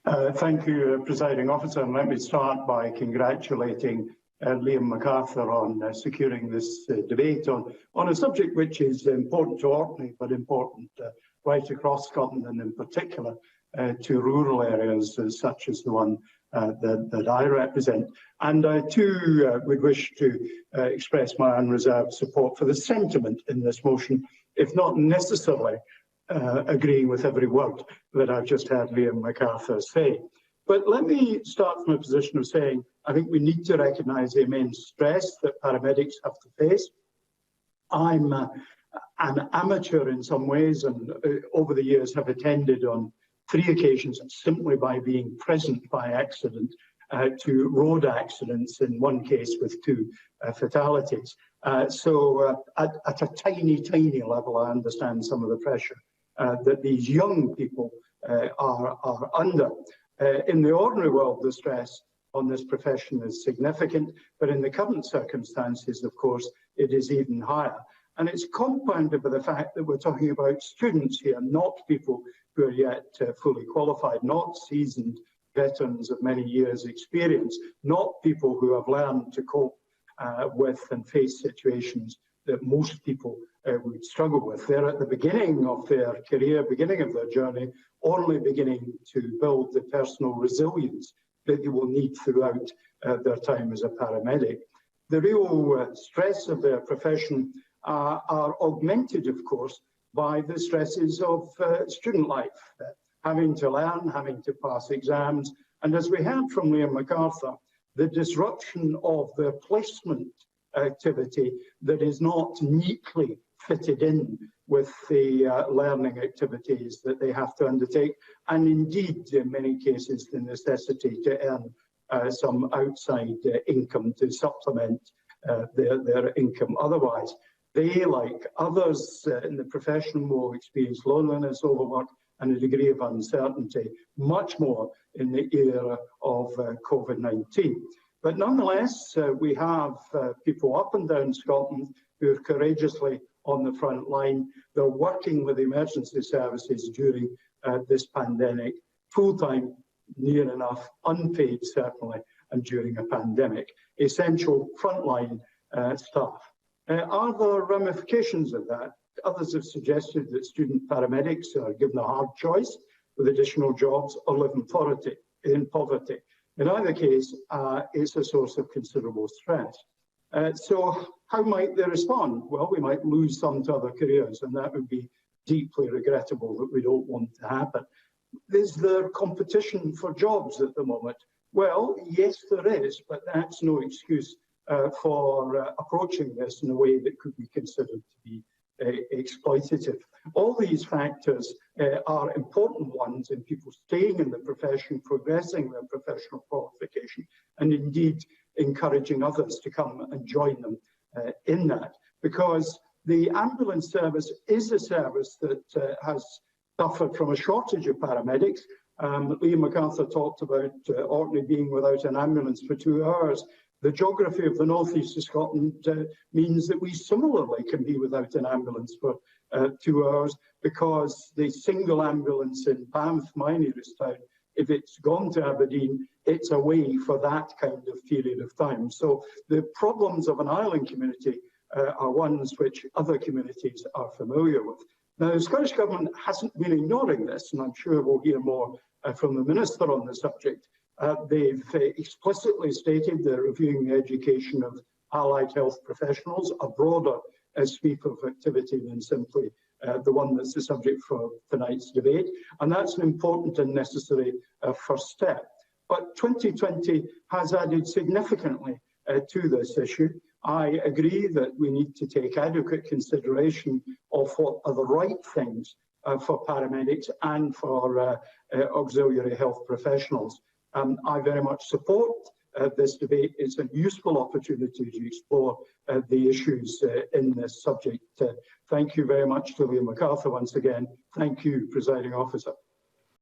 Thank you, Presiding Officer, and let me start by congratulating Liam MacArthur on securing this debate on a subject which is important to Orkney, but important right across Scotland, and in particular to rural areas such as the one that I represent. And I too would wish to express my unreserved support for the sentiment in this motion, if not necessarily agreeing with every word that I've just had Liam MacArthur say. But let me start from a position of saying I think we need to recognise the immense stress that paramedics have to face. I'm an amateur in some ways, and over the years have attended on 3 occasions simply by being present by accident to road accidents, in one case with 2 fatalities. So at a tiny level, I understand some of the pressure that these young people are under. In the ordinary world, the stress on this profession is significant, but in the current circumstances, of course, it is even higher. And it's compounded by the fact that we're talking about students here, not people who are yet fully qualified, not seasoned veterans of many years' experience, not people who have learned to cope with and face situations that most people would struggle with. They're at the beginning of their career, beginning of their journey, only beginning to build the personal resilience that they will need throughout their time as a paramedic. The real stress of their profession are augmented, of course, by the stresses of student life, having to learn, having to pass exams, and as we heard from Liam MacArthur, the disruption of their placement activity that is not neatly fitted in with the learning activities that they have to undertake, and indeed, in many cases, the necessity to earn some outside income to supplement their income otherwise. They, like others in the profession, will experience loneliness, overwork, and a degree of uncertainty, much more in the era of COVID-19. But nonetheless, we have people up and down Scotland who are courageously on the front line. They're working with emergency services during this pandemic, full-time, near enough, unpaid certainly, and during a pandemic. Essential frontline staff. Are there ramifications of that? Others have suggested that student paramedics are given a hard choice with additional jobs or live in poverty. In either case, it's a source of considerable stress. So how might they respond? Well, we might lose some to other careers, and that would be deeply regrettable that we don't want to happen. Is there competition for jobs at the moment? Well, yes, there is, but that's no excuse for approaching this in a way that could be considered to be exploitative. All these factors are important ones in people staying in the profession, progressing their professional qualification, and indeed encouraging others to come and join them in that. Because the ambulance service is a service that has suffered from a shortage of paramedics. Liam MacArthur talked about Orkney being without an ambulance for 2 hours. The geography of the northeast of Scotland means that we similarly can be without an ambulance for 2 hours, because the single ambulance in Banff, my nearest town, if it's gone to Aberdeen, it's away for that kind of period of time. So the problems of an island community are ones which other communities are familiar with. Now, the Scottish Government hasn't been ignoring this, and I'm sure we'll hear more from the Minister on the subject. They've explicitly stated they're reviewing the education of allied health professionals, a broader sweep of activity than simply the one that's the subject for tonight's debate. And that's an important and necessary first step. But 2020 has added significantly to this issue. I agree that we need to take adequate consideration of what are the right things for paramedics and for auxiliary health professionals. I very much support this debate. It's a useful opportunity to explore the issues in this subject. Thank you very much to Liam MacArthur once again. Thank you, Presiding Officer.